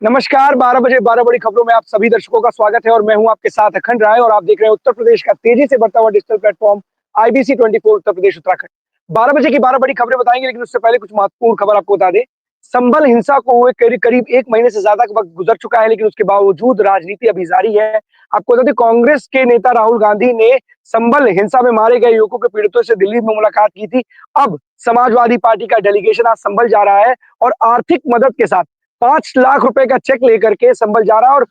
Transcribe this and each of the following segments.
नमस्कार, 12 बजे 12 बड़ी खबरों में आप सभी दर्शकों का स्वागत है और मैं हूं आपके साथ अखंड राय और आप देख रहे हैं उत्तर प्रदेश का तेजी से बढ़ता हुआ digital platform IBC 24 Uttar Pradesh Uttarakhand. 12 बजे की 12 बड़ी खबरें बताएंगे, लेकिन उससे पहले कुछ महत्वपूर्ण खबर आपको बता दें। संभल हिंसा को हुए करीब करीब 1 महीने से ज्यादा का वक्त गुजर चुका है, लेकिन उसके बावजूद राजनीति अभी जारी है। आपको बता दें, कांग्रेस के नेता राहुल गांधी ने संभल हिंसा में मारे गए युवकों के पीड़ितों से दिल्ली में मुलाकात की थी। अब समाजवादी पार्टी का डेलीगेशन आज संभल जा रहा है और आर्थिक मदद के साथ 5 लाख रुपए का चेक लेकर के संभल जा रहा है और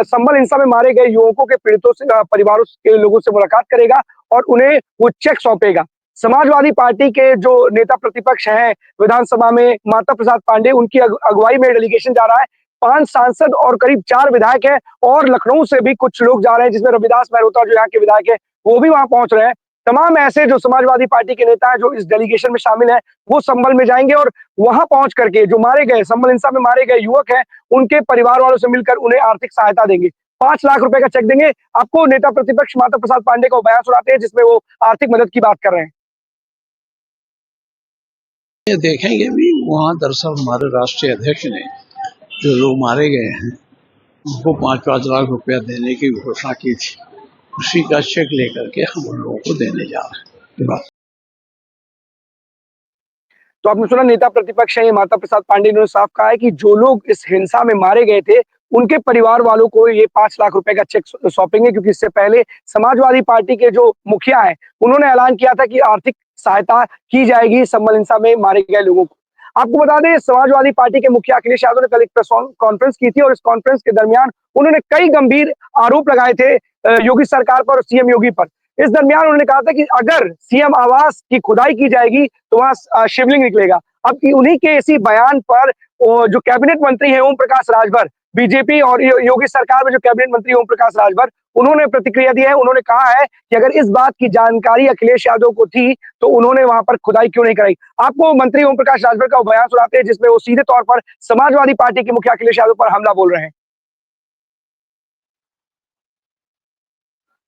संभल हिंसा में मारे गए युवकों के पीड़ितों से परिवारों के लोगों से मुलाकात करेगा और उन्हें वो चेक सौंपेगा। समाजवादी पार्टी के जो नेता प्रतिपक्ष हैं विधानसभा में माता प्रसाद पांडे, उनकी अगुवाई में डेलीगेशन जा रहा है। 5 सांसद और करीब 4 विधायक हैं और लखनऊ से भी कुछ लोग जा रहे हैं, जिसमें रविदास मेहरोत्रा जो यहाँ के विधायक है वो भी वहां पहुंच रहे हैं। तमाम ऐसे जो समाजवादी पार्टी के नेता हैं जो इस डेलीगेशन में शामिल हैं, वो संभल में जाएंगे और वहां पहुंच करके जो मारे गए संभल हिंसा में मारे गए युवक हैं, उनके परिवार वालों से मिलकर उन्हें आर्थिक सहायता देंगे। 5 लाख रुपए का चेक देंगे। आपको नेता प्रतिपक्ष माता प्रसाद पांडे का बयान सुनाते हैं, जिसमें वो आर्थिक मदद की बात कर रहे हैं। ये देखेंगे भी वहाँ दरअसल हमारे राष्ट्रीय अध्यक्ष ने जो लोग मारे गए हैं उनको 5-5 लाख रुपया देने की घोषणा की थी, उसी का चेक लेकर के हम उन लोगों को देने जा रहे हैं। तो आपने सुना, नेता प्रतिपक्ष है माता प्रसाद पांडे ने साफ कहा है कि जो लोग इस हिंसा में मारे गए थे उनके परिवार वालों को ये 5 लाख रुपए का चेक सौंपेंगे, क्योंकि इससे पहले समाजवादी पार्टी के जो मुखिया हैं उन्होंने ऐलान किया था कि आर्थिक सहायता की जाएगी संभल हिंसा में मारे गए लोगों को। आपको बता दें, समाजवादी पार्टी के मुखिया अखिलेश यादव ने कल एक प्रेस कॉन्फ्रेंस की थी और इस कॉन्फ्रेंस के दरमियान उन्होंने कई गंभीर आरोप लगाए थे योगी सरकार पर और सीएम योगी पर। इस दरमियान उन्होंने कहा था कि अगर सीएम आवास की खुदाई की जाएगी तो वहां शिवलिंग निकलेगा। अब उन्हीं के इसी बयान पर जो कैबिनेट मंत्री है ओम प्रकाश राजभर, बीजेपी और योगी सरकार में जो कैबिनेट मंत्री ओम प्रकाश राजभर, उन्होंने प्रतिक्रिया दी है। उन्होंने कहा है कि अगर इस बात की जानकारी अखिलेश यादव को थी तो उन्होंने वहां पर खुदाई क्यों नहीं कराई। आपको मंत्री ओम प्रकाश राजभर का बयान सुनाते हैं, जिसमें वो सीधे तौर पर समाजवादी पार्टी के मुखिया अखिलेश यादव पर हमला बोल रहे हैं।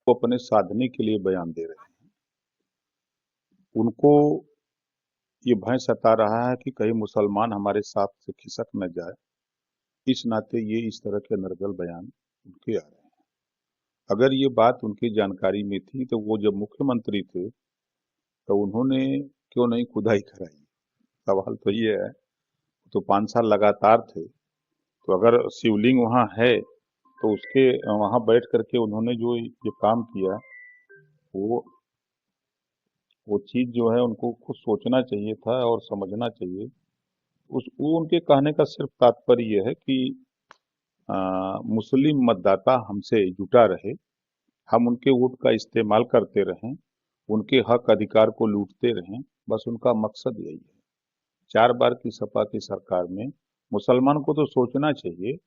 वो अपने साधने के लिए बयान दे रहे हैं। उनको ये भय सता रहा है कि कहीं मुसलमान हमारे साथ से खिसक न जाए, इस नाते ये इस तरह के नर्गल बयान उनके आ रहे हैं। अगर ये बात उनकी जानकारी में थी तो वो जब मुख्यमंत्री थे तो उन्होंने क्यों नहीं खुदाई कराई। सवाल तो ये है, तो 5 साल लगातार थे, तो अगर शिवलिंग वहाँ है तो उसके वहाँ बैठ करके उन्होंने जो ये काम किया वो चीज जो है उनको खुद सोचना चाहिए था और समझना चाहिए। वो उनके कहने का सिर्फ तात्पर्य ये है कि मुस्लिम मतदाता हमसे जुटा रहे, हम उनके वोट का इस्तेमाल करते रहें, उनके हक अधिकार को लूटते रहें, बस उनका मकसद यही है। 4 बार की सपा की सरकार में मुसलमान को तो सोचना चाहिए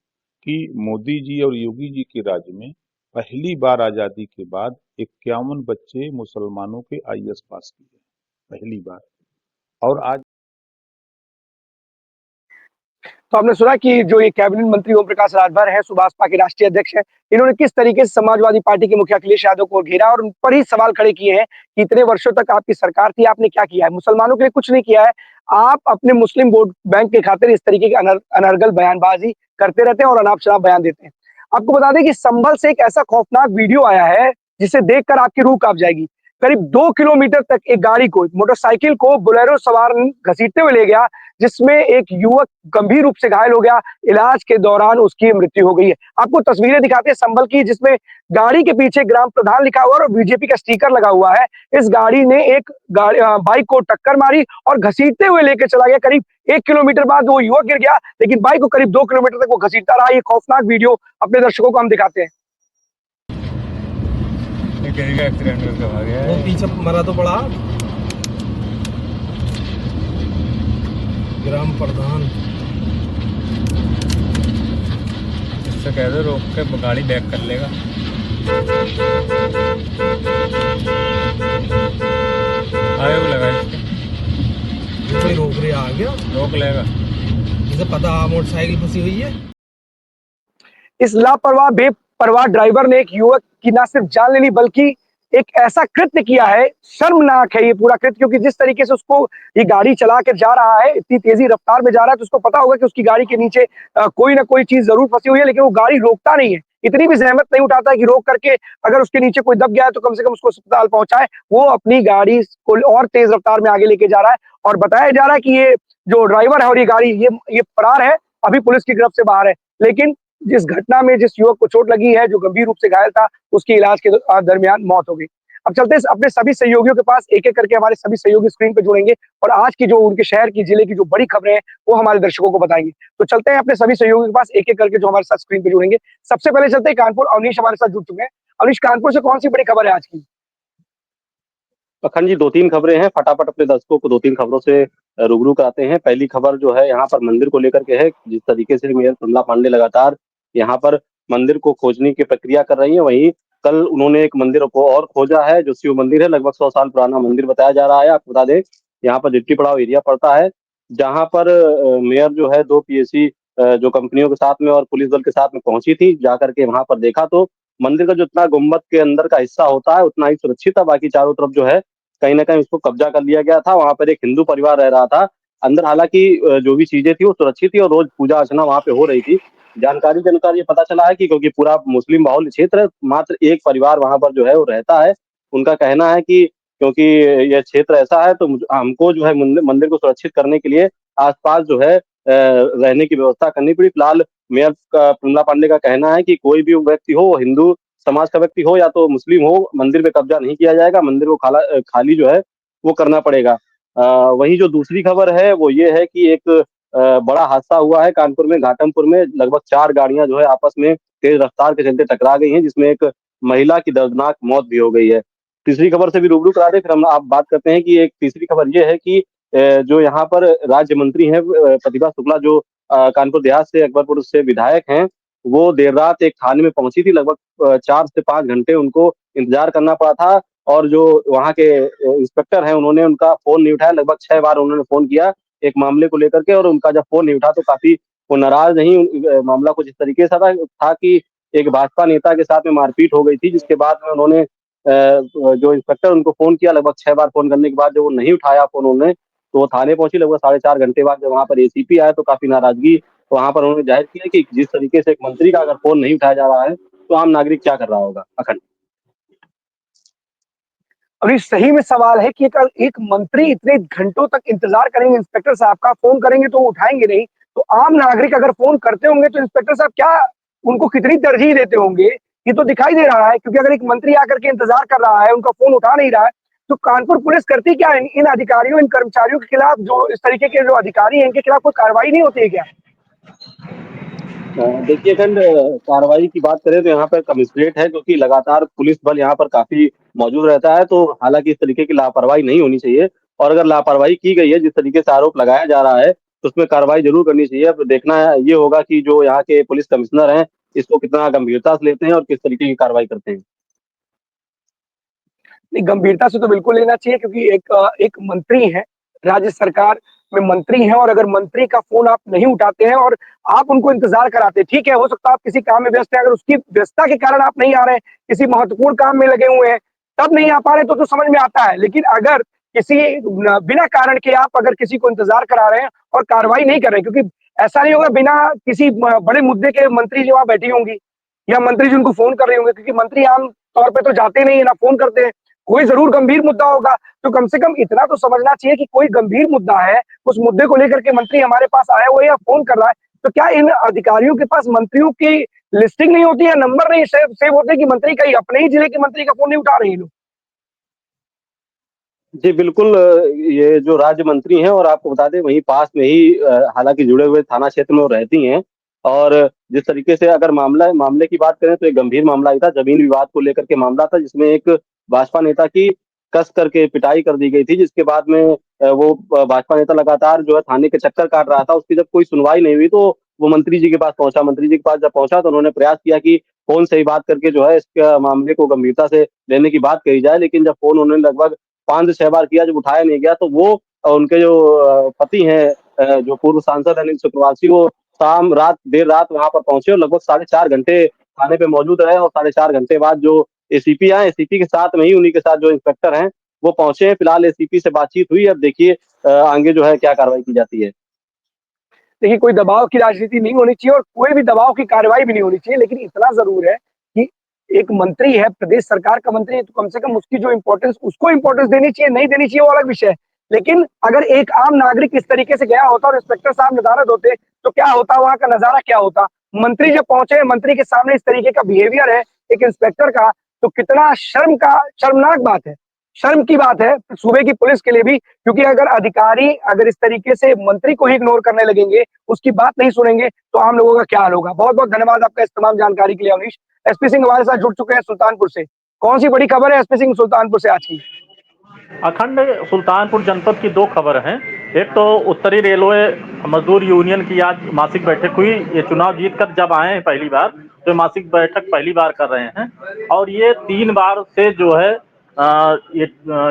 कि मोदी जी और योगी जी के राज में पहली बार आजादी के बाद 51 बच्चे मुसलमानों के आईएएस पास किए, पहली बार। और आज तो आपने सुना कि जो ये कैबिनेट मंत्री ओम प्रकाश राजभर है, सुभाषपा के राष्ट्रीय अध्यक्ष हैं, इन्होंने किस तरीके से समाजवादी पार्टी के मुखिया अखिलेश यादव को घेरा और उन पर ही सवाल खड़े किए हैं कि इतने वर्षों तक आपकी सरकार थी, आपने क्या किया है? मुसलमानों के लिए कुछ नहीं किया है। आप अपने मुस्लिम वोट बैंक के खातिर इस तरीके की अनर्गल बयानबाजी करते रहते हैं और अनाप शनाप बयान देते हैं। आपको बता दें कि संभल से एक ऐसा खौफनाक वीडियो आया है जिसे देखकर आपकी रूह कांप जाएगी। करीब 2 किलोमीटर तक एक गाड़ी को, मोटरसाइकिल को बोलेरो सवार घसीटते हुए ले गया, जिसमें एक युवक गंभीर रूप से घायल हो गया। इलाज के दौरान उसकी मृत्यु हो गई है। आपको तस्वीरें दिखाते हैं संभल की, जिसमें गाड़ी के पीछे ग्राम प्रधान लिखा हुआ और बीजेपी का स्टिकर लगा हुआ है। इस गाड़ी ने एक बाइक को टक्कर मारी और घसीटते हुए लेके चला गया। करीब 1 किलोमीटर बाद वो युवक गिर गया, लेकिन बाइक को करीब 2 किलोमीटर तक वो घसीटता रहा। ये खौफनाक वीडियो अपने दर्शकों को हम दिखाते हैं। एक्सीडेंट करके भाग गया, वो पीछे मरा तो पड़ा ग्राम प्रधान। इससे कह दो रोक के गाड़ी बैक कर लेगा। आगे को लगा इसके, कोई रोक रहा आ गया, रोक लेगा। जिसे पता मोटरसाइकिल फंसी हुई है। इस लापरवाह बेपरवाह ड्राइवर ने एक युवक की न सिर्फ जान ले ली, बल्कि एक ऐसा कृत्य किया है, शर्मनाक है ये पूरा कृत्य, क्योंकि जिस तरीके से उसको ये गाड़ी चला के जा रहा है, इतनी तेजी रफ्तार में जा रहा है, तो उसको पता होगा कि उसकी गाड़ी के नीचे कोई ना कोई चीज जरूर फंसी हुई है, लेकिन वो गाड़ी रोकता नहीं है, इतनी भी जहमत नहीं उठाता है कि रोक करके अगर उसके नीचे कोई दब गया है तो कम से कम उसको अस्पताल पहुंचाए। वो अपनी गाड़ी को और तेज रफ्तार में आगे लेके जा रहा है, और बताया जा रहा है कि ये जो ड्राइवर है और ये गाड़ी ये फरार है, अभी पुलिस की गिरफ्त से बाहर है। लेकिन जिस घटना में जिस युवक को चोट लगी है, जो गंभीर रूप से घायल था, उसकी इलाज के दरमियान मौत हो गई। अब चलते हैं अपने सभी सहयोगियों के पास, एक-एक करके हमारे सभी सहयोगी स्क्रीन पे जुड़ेंगे और आज की जो उनके शहर की, जिले की जो बड़ी खबरें हैं, वो हमारे दर्शकों को बताएंगे। तो चलते हैं अपने सभी सहयोगियों के पास, एक-एक करके जो हमारे साथ स्क्रीन पे जुड़ेंगे। सबसे पहले चलते हैं कानपुर, अवनीश हमारे साथ जुड़ चुके हैं। अवनीश, कानपुर से कौन सी बड़ी खबर है आज की? अखंड जी, 2-3 खबरें हैं। फटाफट अपने दर्शकों को 2-3 खबरों से रूबरू कराते हैं। पहली खबर जो है यहाँ पर मंदिर को लेकर के है। जिस तरीके से मेयर प्रमिला पांडे लगातार यहाँ पर मंदिर को खोजने की प्रक्रिया कर रही हैं, वहीं कल उन्होंने एक मंदिर को और खोजा है, जो शिव मंदिर है। लगभग 100 साल पुराना मंदिर बताया जा रहा है। आपको बता दें, यहाँ पर जिट्टी पड़ाव एरिया पड़ता है, जहाँ पर मेयर जो है 2 पीएसी जो कंपनियों के साथ में और पुलिस दल के साथ में पहुंची थी। जाकर के वहां पर देखा तो मंदिर का जो इतना गुम्बद के अंदर का हिस्सा होता है उतना ही सुरक्षित था, बाकी चारों तरफ जो है कहीं न कहीं उसको कब्जा कर लिया गया था। वहाँ पर एक हिंदू परिवार रह रहा था। अंदर हालाँकि जो भी चीज़ें थी वो सुरक्षित थी और रोज़ पूजा-अर्चना वहाँ पे हो रही थी। जानकारी के अनुसार ये पता चला है कि क्योंकि पूरा मुस्लिम बाहुल्य क्षेत्र है, मात्र एक परिवार वहाँ पर जो है वो रहता है। उनका कहना है कि क्योंकि ये क्षेत्र ऐसा है तो हमको जो है मंदिर को सुरक्षित करने के लिए आस-पास जो है रहने की व्यवस्था करनी पड़ी। फिलहाल मेयर का प्रमिला पांडे का कहना है कि कोई भी व्यक्ति हो, वो हिंदू समाज का व्यक्ति हो या तो मुस्लिम हो, मंदिर पे कब्जा नहीं किया जाएगा, मंदिर को खाली जो है वो करना पड़ेगा। वहीं जो दूसरी खबर है वो ये है कि एक बड़ा हादसा हुआ है कानपुर में, घाटमपुर में। लगभग 4 गाड़ियाँ जो है आपस में तेज रफ्तार के चलते टकरा गई हैं, जिसमें एक महिला की दर्दनाक मौत भी हो गई है। तीसरी खबर से भी रूबरू करा दें, फिर हम आप बात करते हैं कि एक तीसरी खबर ये है कि जो यहाँ पर राज्य मंत्री हैं प्रतिभा शुक्ला, जो कानपुर देहात से अकबरपुर से विधायक हैं, वो देर रात एक थाने में पहुंची थी। लगभग 4 से 5 घंटे उनको इंतजार करना पड़ा था और जो वहाँ के इंस्पेक्टर हैं उन्होंने उनका फ़ोन नहीं उठाया। लगभग 6 बार उन्होंने फ़ोन किया एक मामले को लेकर के, और उनका जब फ़ोन नहीं उठा तो काफ़ी वो नाराज़ रहीं। मामला कुछ इस तरीके से था कि एक भाजपा नेता के साथ में मारपीट हो गई थी, जिसके बाद में उन्होंने जो इंस्पेक्टर उनको फ़ोन किया। लगभग 6 बार फ़ोन करने के बाद जब वो नहीं उठाया फ़ोन उन्होंने, तो वो थाने पहुँची। लगभग साढ़े 4 घंटे बाद जब वहाँ पर एसीपी आया तो काफ़ी नाराज़गी वहाँ पर उन्होंने ज़ाहिर किया कि जिस तरीके से एक मंत्री का अगर फ़ोन नहीं उठाया जा रहा है, तो आम नागरिक क्या कर रहा होगा? अखंड। अभी सही में सवाल है कि एक मंत्री इतने घंटों तक इंतजार करेंगे इंस्पेक्टर साहब का, फोन करेंगे तो वो उठाएंगे नहीं, तो आम नागरिक अगर फोन करते होंगे तो इंस्पेक्टर साहब क्या उनको कितनी तरजीह देते होंगे, ये तो दिखाई दे रहा है। क्योंकि अगर एक मंत्री आकर के इंतजार कर रहा है, उनका फोन उठा नहीं रहा है, तो कानपुर पुलिस करती क्या है? इन अधिकारियों, इन कर्मचारियों के खिलाफ, जो इस तरीके के जो अधिकारी हैं, इनके खिलाफ कोई कार्रवाई नहीं होती है क्या? देखिए अखंड, कार्रवाई की बात करें तो यहाँ पर कमिश्नरेट है, क्योंकि लगातार पुलिस बल यहाँ पर काफ़ी मौजूद रहता है, तो हालाँकि इस तरीके की लापरवाही नहीं होनी चाहिए। और अगर लापरवाही की गई है, जिस तरीके से आरोप लगाया जा रहा है, तो उसमें कार्रवाई ज़रूर करनी चाहिए। अब देखना ये होगा कि जो यहाँ के पुलिस कमिश्नर हैं, इसको कितना गंभीरता से लेते हैं और किस तरीके की कार्रवाई करते हैं। नहीं, गंभीरता से तो बिल्कुल लेना चाहिए, क्योंकि एक मंत्री हैं, राज्य सरकार में मंत्री हैं, और अगर मंत्री का फ़ोन आप नहीं उठाते हैं और आप उनको इंतज़ार कराते हैं, ठीक है, हो सकता है आप किसी काम में व्यस्त हैं, अगर उसकी व्यस्तता के कारण आप नहीं आ रहे हैं, किसी महत्वपूर्ण काम में लगे हुए हैं, तब नहीं आ पा रहे तो समझ में आता है। लेकिन अगर किसी बिना कारण के आप अगर किसी को इंतज़ार करा रहे हैं और कार्रवाई नहीं कर रहे हैं, क्योंकि ऐसा नहीं होगा बिना किसी बड़े मुद्दे के मंत्री जो वहाँ बैठी होंगी या मंत्री जिनको फ़ोन कर रहे होंगे, क्योंकि मंत्री आम तौर पे तो जाते नहीं है, ना फ़ोन करते हैं। कोई ज़रूर गंभीर मुद्दा होगा, तो कम से कम इतना तो समझना चाहिए कि कोई गंभीर मुद्दा है, उस मुद्दे को लेकर के मंत्री हमारे पास आया हुआ है या फ़ोन कर रहा है, तो क्या इन अधिकारियों के पास मंत्रियों की लिस्टिंग नहीं होती है, नंबर नहीं सेव होते कि मंत्री का ही, अपने ही जिले के मंत्री का फ़ोन नहीं उठा रहे हैं ये लोग? जी, बिल्कुल। ये जो राज्य मंत्री हैं और आपको बता दें वहीं पास में ही हालाँकि जुड़े हुए थाना क्षेत्र में वो रहती हैं। और जिस तरीके से अगर मामले की बात करें तो एक गंभीर मामला ही था, ज़मीन विवाद को लेकर के मामला था, जिसमें एक भाजपा नेता की कस करके पिटाई कर दी गई थी, जिसके बाद में वो भाजपा नेता लगातार जो है थाने के चक्कर काट रहा था। उसकी जब कोई सुनवाई नहीं हुई तो वो मंत्री जी के पास पहुँचा। मंत्री जी के पास जब पहुँचा तो उन्होंने प्रयास किया कि फ़ोन से ही बात करके जो है इस मामले को गंभीरता से लेने की बात कही जाए। लेकिन जब फ़ोन उन्होंने लगभग 5 से 6 बार किया, जब उठाया नहीं गया, तो वो उनके जो पति हैं, जो पूर्व सांसद अनिल चक्रवासी, वो देर रात वहाँ पर पहुँचे और लगभग साढ़े 4 घंटे थाने पे मौजूद रहे और साढ़े 4 घंटे बाद जो एसीपी आए, एसीपी के साथ में ही उन्हीं के साथ जो इंस्पेक्टर हैं वो पहुंचे हैं। फिलहाल एसीपी से बातचीत हुई, अब देखिए आगे जो है क्या कार्रवाई की जाती है। देखिए, कोई दबाव की राजनीति नहीं होनी चाहिए और कोई भी दबाव की कार्रवाई भी नहीं होनी चाहिए, लेकिन इतना जरूर है कि एक मंत्री है, प्रदेश सरकार का मंत्री है, तो कम से कम उसकी जो इंपॉर्टेंस, उसको इंपॉर्टेंस देनी चाहिए, नहीं देनी चाहिए वो अलग विषय है। लेकिन अगर एक आम नागरिक इस तरीके से गया होता और इंस्पेक्टर साहब नदारद होते तो क्या होता, वहां का नजारा क्या होता। मंत्री जब पहुंचे, मंत्री के सामने इस तरीके का बिहेवियर है एक इंस्पेक्टर का, तो कितना शर्मनाक बात है, शर्म की बात है सूबे की पुलिस के लिए भी। क्योंकि अगर अधिकारी अगर इस तरीके से मंत्री को ही इग्नोर करने लगेंगे, उसकी बात नहीं सुनेंगे, तो आम लोगों का क्या हाल होगा। बहुत बहुत धन्यवाद आपका इस तमाम जानकारी के लिए अवनीश। एसपी सिंह हमारे साथ जुड़ चुके हैं सुल्तानपुर से। कौन सी बड़ी खबर है एसपी सिंह सुल्तानपुर से आज की? अखंड सुल्तानपुर जनपद की दो खबर हैं। एक तो उत्तरी रेलवे मजदूर यूनियन की आज मासिक बैठक हुई। ये चुनाव जीत कर जब आए हैं पहली बार, तो मासिक बैठक पहली बार कर रहे हैं और ये 3 बार से जो है ये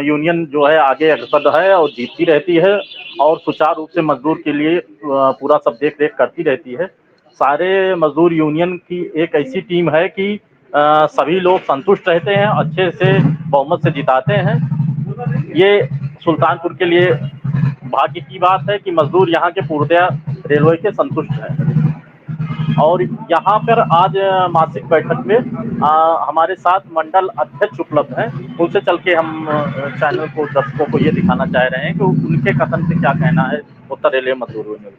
यूनियन जो है आगे अग्रसर है और जीतती रहती है और सुचारू रूप से मजदूर के लिए पूरा सब देख रेख करती रहती है। सारे मजदूर यूनियन की एक ऐसी टीम है कि सभी लोग संतुष्ट रहते हैं, अच्छे से बहुमत से जिताते हैं। ये सुल्तानपुर के लिए भाग्य की बात है कि मजदूर यहाँ के पूर्णतया रेलवे के संतुष्ट हैं। और यहाँ पर आज मासिक बैठक में हमारे साथ मंडल अध्यक्ष उपलब्ध हैं। उनसे चल के हम चैनल को, दर्शकों को ये दिखाना चाह रहे हैं कि उनके कथन से क्या कहना है उत्तर रेलवे मजदूर यूनियन।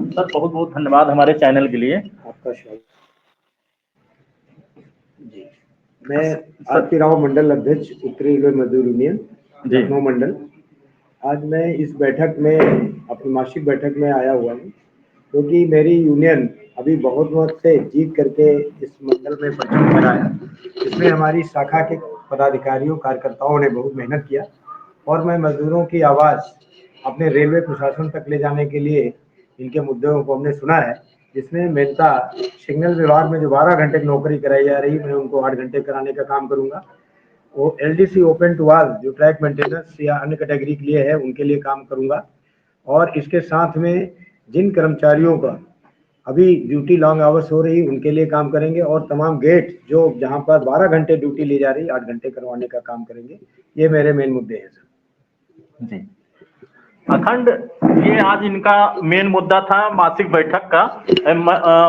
सर बहुत बहुत धन्यवाद हमारे चैनल के लिए। आपका स्वागत जी। मैं आरपी राव, मंडल अध्यक्ष उत्तरी रेलवे मजदूर यूनियन लखनऊ मंडल। आज मैं इस बैठक में, अपनी मासिक बैठक में आया हुआ हूँ क्योंकि मेरी यूनियन अभी बहुत वक्त से जीत करके इस मंडल में परचम फहराया। इसमें हमारी शाखा के पदाधिकारियों कार्यकर्ताओं ने बहुत मेहनत किया और मैं मजदूरों की आवाज़ अपने रेलवे प्रशासन तक ले जाने के लिए इनके मुद्दों को हमने सुना है। जिसमें मेहता सिग्नल विभाग में जो 12 घंटे की नौकरी कराई जा रही है, मैं उनको 8 घंटे कराने का काम करूंगा। वो एलडीसी ओपन टू ऑल जो ट्रैक मेंटेनेंस या अन्य कैटेगरी के लिए है, उनके लिए काम करूंगा। और इसके साथ में जिन कर्मचारियों का अभी ड्यूटी लॉन्ग आवर्स हो रही, उनके लिए काम करेंगे और तमाम गेट जो जहां पर 12 घंटे ड्यूटी ली जा रही, 8 घंटे करवाने का काम करेंगे। ये मेरे मेन मुद्दे हैं सर जी। अखंड, ये आज इनका मेन मुद्दा था मासिक बैठक का।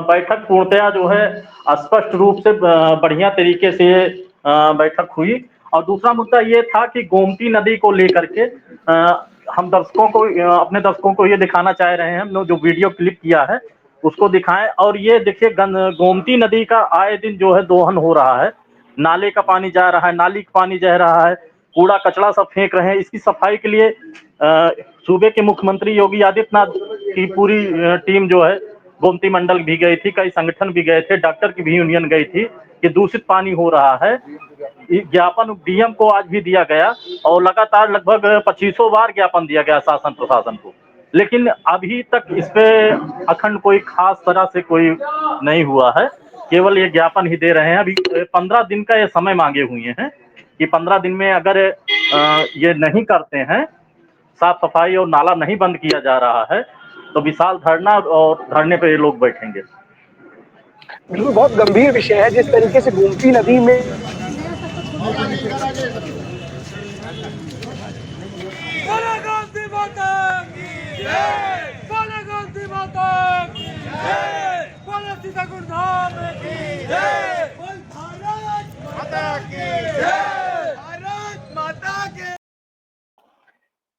बैठक पूर्णतया जो है स्पष्ट रूप से बढ़िया तरीके से बैठक हुई। और दूसरा मुद्दा ये था कि गोमती नदी को लेकर के हम दर्शकों को, अपने दर्शकों को ये दिखाना चाह रहे हैं, हम जो वीडियो क्लिप किया है उसको दिखाएं। और ये देखिए, गोमती नदी का आए दिन जो है दोहन हो रहा है, नाले का पानी जा रहा है, नाली का पानी जा रहा है, कूड़ा कचरा सब फेंक रहे हैं। इसकी सफाई के लिए सूबे के मुख्यमंत्री योगी आदित्यनाथ की पूरी टीम जो है, गोमती मंडल भी गई थी, कई संगठन भी गए थे, डॉक्टर की भी यूनियन गई थी कि दूषित पानी हो रहा है। ज्ञापन डीएम को आज भी दिया गया और लगातार लगभग 2500 बार ज्ञापन दिया गया शासन प्रशासन को, लेकिन अभी तक इस पे अखंड कोई खास तरह से कोई नहीं हुआ है। केवल ये ज्ञापन ही दे रहे हैं। अभी 15 दिन का ये समय मांगे हुए हैं कि 15 दिन में अगर ये नहीं करते हैं, साफ सफाई और नाला नहीं बंद किया जा रहा है, तो विशाल धरना और धरने पे ये लोग बैठेंगे। बिल्कुल, बहुत गंभीर विषय है जिस तरीके से गोमती नदी में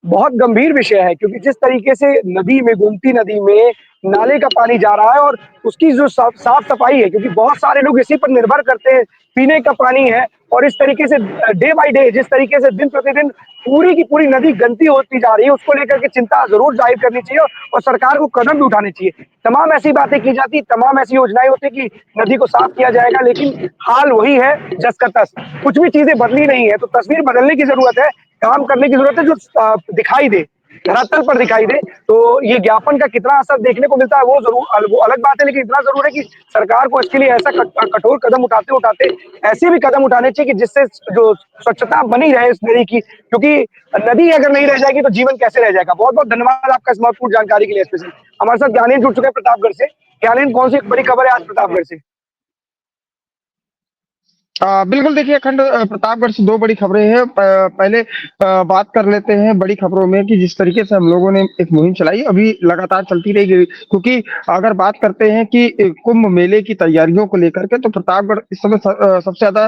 बहुत गंभीर विषय है, क्योंकि जिस तरीके से नदी में, गोमती नदी में नाले का पानी जा रहा है और उसकी जो साफ सफाई है, क्योंकि बहुत सारे लोग इसी पर निर्भर करते हैं, पीने का पानी है। और इस तरीके से डे बाय डे, जिस तरीके से दिन प्रतिदिन पूरी की पूरी नदी गंदी होती जा रही है, उसको लेकर के चिंता जरूर जाहिर करनी चाहिए और सरकार को कदम भी उठाने चाहिए। तमाम ऐसी बातें की जाती, तमाम ऐसी योजनाएं होती कि नदी को साफ किया जाएगा, लेकिन हाल वही है जस का तस, कुछ भी चीजें बदली नहीं है। तो तस्वीर बदलने की जरूरत है, काम करने की जरूरत है जो दिखाई दे। धरातल पर दिखाई दे, तो ये ज्ञापन का कितना असर देखने को मिलता है वो अलग बात है, लेकिन इतना जरूर है कि सरकार को इसके लिए ऐसा कठोर कदम उठाते उठाते ऐसे भी कदम उठाने चाहिए कि जिससे जो स्वच्छता बनी रहे इस नदी की, क्योंकि नदी अगर नहीं रह जाएगी तो जीवन कैसे रह जाएगा। बहुत बहुत धन्यवाद आपका इस महत्वपूर्ण जानकारी के लिए। स्पेशल हमारे साथ ज्ञानेन जुड़ चुके हैं प्रतापगढ़ से। ज्ञानेन, कौन सी बड़ी खबर है आज प्रतापगढ़ से? बिल्कुल देखिए अखंड, प्रतापगढ़ से 2 बड़ी खबरें हैं। पहले बात कर लेते हैं बड़ी खबरों में कि जिस तरीके से हम लोगों ने एक मुहिम चलाई, अभी लगातार चलती रहेगी, क्योंकि अगर बात करते हैं कि कुंभ मेले की तैयारियों को लेकर के, तो प्रतापगढ़ इस समय सबसे ज़्यादा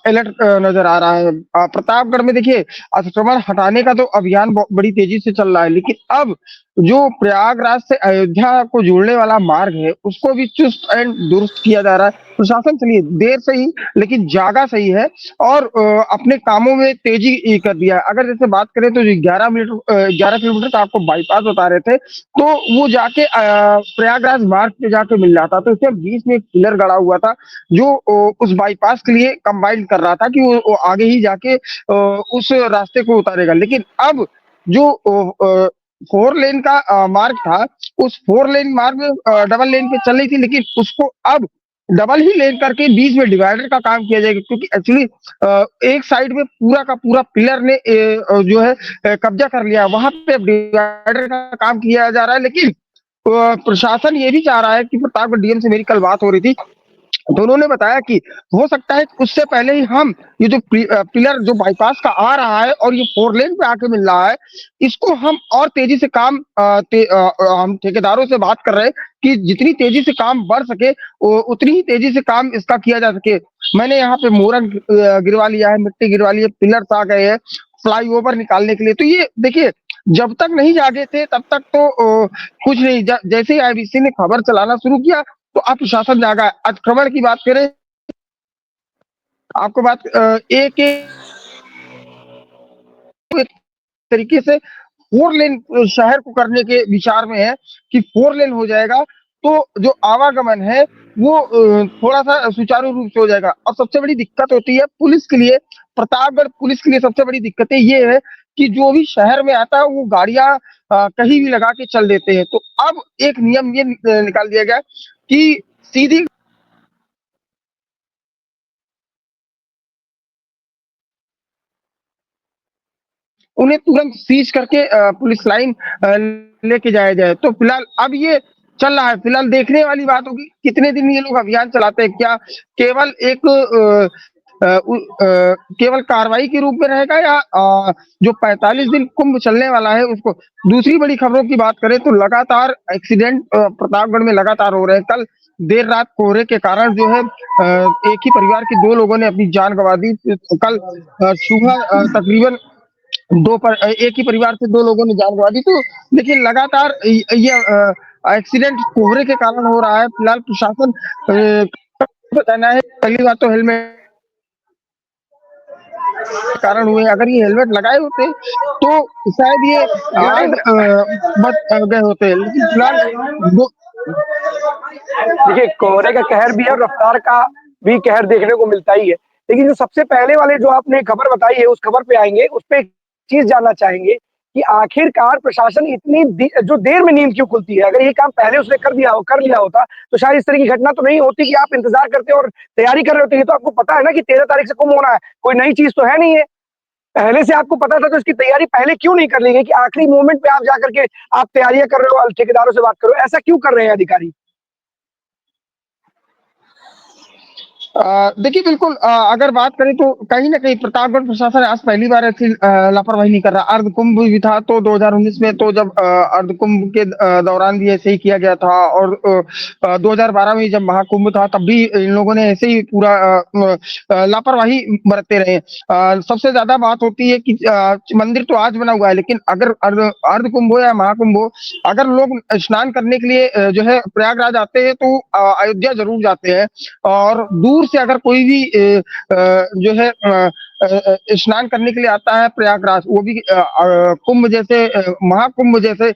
अलर्ट नज़र आ रहा है। प्रतापगढ़ में देखिए अतिक्रमण हटाने का तो अभियान बड़ी तेजी से चल रहा है, लेकिन अब जो प्रयागराज से अयोध्या को जोड़ने वाला मार्ग है, उसको भी चुस्त एंड दुरुस्त किया जा रहा है। प्रशासन चलिए देर से ही लेकिन जागा सही है और अपने कामों में तेजी कर दिया है। अगर जैसे बात करें तो 11 किलोमीटर का आपको बाईपास बता रहे थे, तो वो जाके प्रयागराज मार्ग पे जाके मिल रहा था, तो इसमें बीच में एक पिलर गड़ा हुआ था जो उस बाईपास के लिए कंबाइन कर रहा था कि वो आगे ही जाके उस रास्ते को उतारेगा। लेकिन अब जो 4 लेन का मार्ग था, उस 4 लेन मार्ग में डबल लेन पे चल रही थी, लेकिन उसको अब डबल ही लेन करके बीच में डिवाइडर का काम किया जाएगा, क्योंकि एक्चुअली एक साइड में पूरा का पूरा पिलर ने जो है कब्जा कर लिया है, वहां पे अब डिवाइडर का काम किया जा रहा है। लेकिन प्रशासन ये भी चाह रहा है कि प्रतापगढ़ डीएम से मेरी कल बात हो रही थी, तो उन्होंने बताया कि हो सकता है कि उससे पहले ही हम ये जो पिलर जो बाईपास का आ रहा है और ये 4 लेन पे आके मिल रहा है, इसको हम और तेजी से काम हम ठेकेदारों से बात कर रहे हैं कि जितनी तेजी से काम बढ़ सके उतनी ही तेजी से काम इसका किया जा सके। मैंने यहाँ पे मोरंग गिरवा लिया है, मिट्टी गिरवा ली है, पिलर्स आ गए हैं फ्लाईओवर निकालने के लिए। तो ये देखिए जब तक नहीं जागे थे तब तक तो कुछ नहीं, जैसे ही आईबीसी ने खबर चलाना शुरू किया तो अब प्रशासन जागा है। अतिक्रमण की बात करें, आपको बात एक एक तरीके से 4 लेन शहर को करने के विचार में है कि 4 लेन हो जाएगा तो जो आवागमन है वो थोड़ा-सा सुचारू रूप से हो जाएगा। और सबसे बड़ी दिक्कत होती है पुलिस के लिए, प्रतापगढ़ पुलिस के लिए सबसे बड़ी दिक्कतें ये है कि जो भी शहर में आता है वो गाड़ियाँ कहीं भी लगा के चल देते हैं। तो अब एक नियम ये निकाल दिया गया कि सीधी उन्हें तुरंत सीज करके पुलिस लाइन लेके जाया जाए। तो फिलहाल अब ये चल रहा है, फिलहाल देखने वाली बात होगी कितने दिन ये लोग अभियान चलाते हैं। क्या केवल एक केवल कार्रवाई के रूप में रहेगा या जो 45 दिन कुंभ चलने वाला है उसको। दूसरी बड़ी खबरों की बात करें तो लगातार एक्सीडेंट प्रतापगढ़ में लगातार हो रहे हैं। कल देर रात कोहरे के कारण जो है एक ही परिवार के 2 लोगों ने अपनी जान गंवा दी। कल सुबह तकरीबन एक ही परिवार से 2 लोगों ने जान गंवा दी। तो देखिए लगातार ये एक्सीडेंट कोहरे के कारण हो रहा है। फिलहाल प्रशासन बताना है, पहली बात तो हेलमेट के कारण हुए, अगर ये हेलमेट लगाए होते तो शायद ये आज बच गए होते, लेकिन फिलहाल दो देखिए कोहरे का कहर भी है और रफ्तार का भी कहर देखने को मिलता ही है। लेकिन जो सबसे पहले वाले जो आपने खबर बताई है उस खबर पे आएंगे, उस पे एक चीज जानना चाहेंगे कि आखिरकार प्रशासन इतनी जो देर में नींद क्यों खुलती है। अगर ये काम पहले उसने कर लिया होता तो शायद इस तरह की घटना तो नहीं होती कि आप इंतजार करते और तैयारी कर रहे होते। ये तो आपको पता है ना कि 13 तारीख से कुंभ होना है, कोई नई चीज तो है नहीं है। पहले से आपको पता था तो इसकी तैयारी पहले क्यों नहीं कर ली गई कि आखिरी मोमेंट पे आप जाकर के आप तैयारियां कर रहे हो, ठेकेदारों से बात करो, ऐसा क्यों कर रहे हैं अधिकारी? देखिए बिल्कुल, अगर बात करें तो कहीं न कहीं प्रतापगढ़ प्रशासन आज पहली बार ऐसी लापरवाही नहीं कर रहा। अर्धकुंभ भी था तो 2019 में, तो जब अर्धकुंभ के दौरान भी ऐसे ही किया गया था, और 2012 में जब महाकुंभ था तब भी इन लोगों ने ऐसे ही पूरा लापरवाही बरतते रहे। सबसे ज़्यादा बात होती है कि मंदिर तो आज बना हुआ है, लेकिन अगर अर्धकुंभ हो या महाकुंभ हो, अगर लोग स्नान करने के लिए जो है प्रयागराज आते हैं तो अयोध्या ज़रूर जाते हैं। और दूर से अगर कोई भी जो है स्नान करने के लिए आता है प्रयागराज, वो भी कुंभ जैसे महाकुंभ जैसे